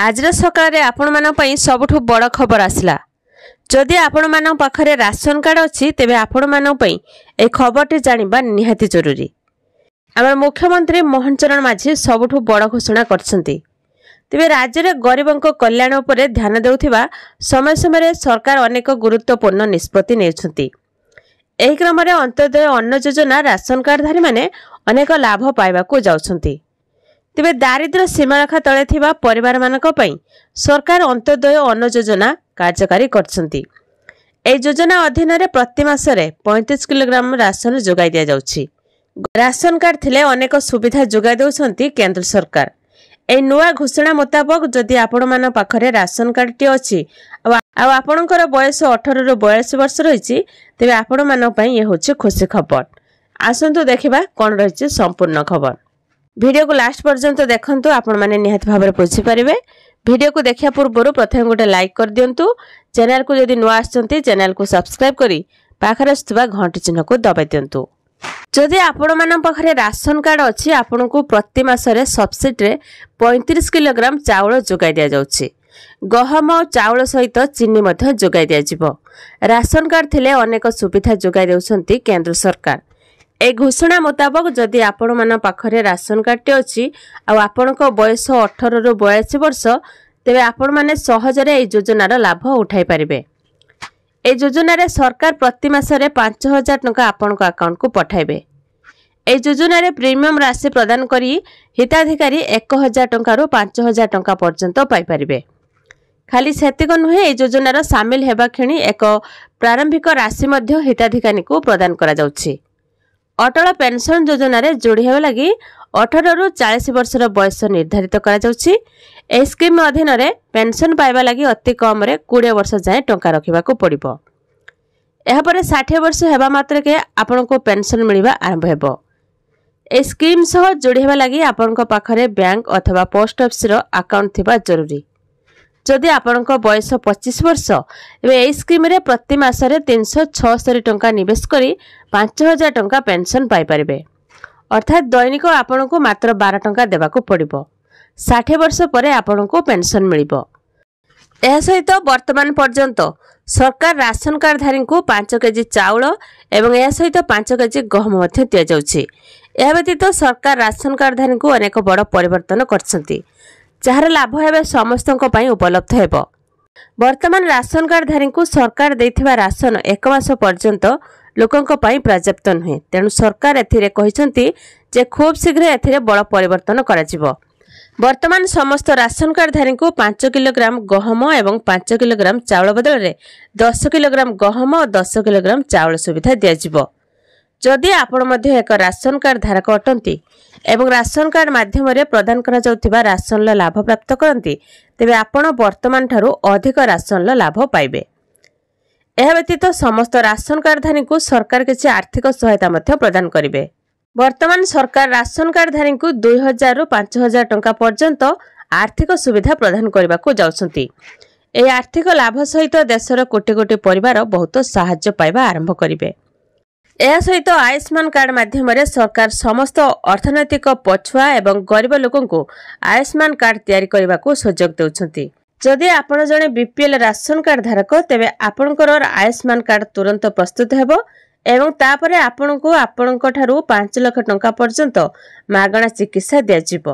आज सकाळ आपण सबुठ बड़ खबर आसला। जदि आपण मान पाखरे राशन कार्ड अच्छी तेबे आपण मान ए खबरटी जानिबा निहाती जरूरी। आम मुख्यमंत्री मोहन चरण माझी सबुठ बड़ घोषणा करछंती। तेबे राज्य में गरीबों कल्याण उपरे ध्यान देउथिबा समय समय सरकार अनेक गुरुत्वपूर्ण निष्पत्ति नेउछंती। एही क्रम में अंत्योदय अन्न योजना राशन कार्डधारी माने अनेक लाभ पाइबाकू जाउछंती। तेबे दारिद्र्य सीमारेखा तले थिबा परिवार मानक पई सरकार अंत्योदय अन्न योजना कार्यकारी करछंती। ए योजना अधीन रे प्रति मासरे 35 किलोग्राम राशन जोगाई दिया जाउछि। राशन कार्ड थिले अनेक सुविधा जोगाई देउछंती केंद्र सरकार। ए नुआ घोषणा मुताबक जदि आपण मान पाखरे राशन कार्ड टी अछि आ आपणकर बयस 18 रु 42 वर्ष रहिछि तेबे आपण मान पई ए होछि खुशी खबर। आसंतु देखिबा कोन रहिछि संपूर्ण खबर। वीडियो को लास्ट पर्यंत देखंतु आपण माने निहत भाबरे बुझी परिबे। वीडियो को देखिया पूर्व प्रथम गोटे लाइक कर दियंतु। चैनल को जदि नुआ आछंती चैनल को सब्सक्राइब करी पाखरे आस्थुबा घंटी चिन्ह को दबाइ दियंतु। जदि आपण मान पाखरे राशन कार्ड अछि आपण को प्रति मासरे सब्सिडी रे 35 किलोग्राम चाउल जोगाई दिया जाउछि। गहम और चाउल सहित चीनी मध्य जोगाई दिया जिवो। राशन कार्ड थिले अनेक सुविधा जोगाई देउछंती केंद्र सरकार। ए घोषणा मुताबक जदि आपण मान पाखरे राशन कार्ड टे अछि आ आपणक बयस 18 रु 42 वर्ष तेबे आपण माने सहजरे ए योजनार लाभ उठाई परिबे। ए योजना रे सरकार प्रति मासरे 5000 टंका आपणक अकाउंट को पठाइबे। ए योजना रे प्रीमियम राशि प्रदान करी हिताधिकारी 1000 टंका रु 5000 टंका पर्यंत पाई परिबे। खाली सेतिक नुहे ए योजनार शामिल हेबा खिणी एक प्रारंभिक राशि मध्य हिताधिकारी को प्रदान करा जाउछि। अटल पेंशन योजना रे जोड़ी हेबा लागि 18 रु 40 वर्षर बयस निर्धारित करा जाउछि। ए स्कीम अधीन रे पेंशन पाइबा लागि अति कम रे 20 वर्ष जाए टंका रखिबा को पड़िबो। एहा परे 60 वर्ष हेबा मात्र के आपन को पेंशन मिलिबा आरंभ हेबो। ए स्कीम सह जोड़ी हेबा लागि आपन को पाखरे बैंक अथवा पोस्ट ऑफिस रो अकाउंट थिबा जरूरी। जदि आपन को बयस 25 वर्ष एबे ए स्कीम रे प्रति मासरे 376 टंका निवेश करी 5000 टंका पेंशन पाई परिबे। अर्थात दैनिक आपन को मात्र 12 टंका देबा को पड़िबो। 60 वर्ष परे आपन को पेंशन मिलिबो। एहा सहित वर्तमान पर्यंत सरकार राशन कार्डधारी को 5 केजी चाउल एवं एहा सहित 5 केजी गहम मध्य दिया जाउछि। एहा व्यतीत सरकार राशन कार्डधारी को अनेक बड़ परिवर्तन करछंती जहार लाभ हेबे समस्तक पई उपलब्ध हेबो। वर्तमान राशन कार्डधारी को सरकार देथिबा राशन 1 मास पर्यंत लोकंक पई पर्याप्त नुहे। तेणु सरकार एथिरे कहिसंती जे खूब शीघ्र एथिरे बड़ परिवर्तन करा जिवो। वर्तमान समस्त राशन कार्डधारी को 5 किलोग्राम गहम एवं 5 किलोग्राम चाउल बदल रे 10 किलोग्राम गहम और 10 किलोग्राम चाउल सुविधा दिया जिवो। जदि आपण मध्य एक राशन कार्ड धारक अटंती एवं राशन कार्ड माध्यम रे प्रदान करा जाउथिबा राशन लाभ प्राप्त करंती तेबे आपण वर्तमान ठारू अधिक राशन लाभ पाइबे। एहा व्यतीत समस्त राशन कार्डधारी को सरकार किछि आर्थिक सहायता मध्य प्रदान करिवे। वर्तमान सरकार राशन कार्डधारी को 2000 रु 5000 टंका पर्यंत आर्थिक सुविधा प्रदान करबा को जाउछंती। ए आर्थिक लाभ सहित देशर कोटी कोटी परिवार बहुत सहायता पाइबा आरंभ करिवे। एहा सहित आयुष्मान कार्ड माध्यम रे सरकार समस्त अर्थनैतिक पछुआ एवं गरीब लोकन को आयुष्मान कार्ड तैयारी करबा को सुयोग देउछंती। जदि आपण जने बीपीएल राशन कार्ड धारक तेबे आपणकर आयुष्मान कार्ड तुरंत प्रस्तुत हेबो एवं तापरे आपण को आपणक ठारू 5 लाख टंका पर्यंत मागणा चिकित्सा दिया जिवो।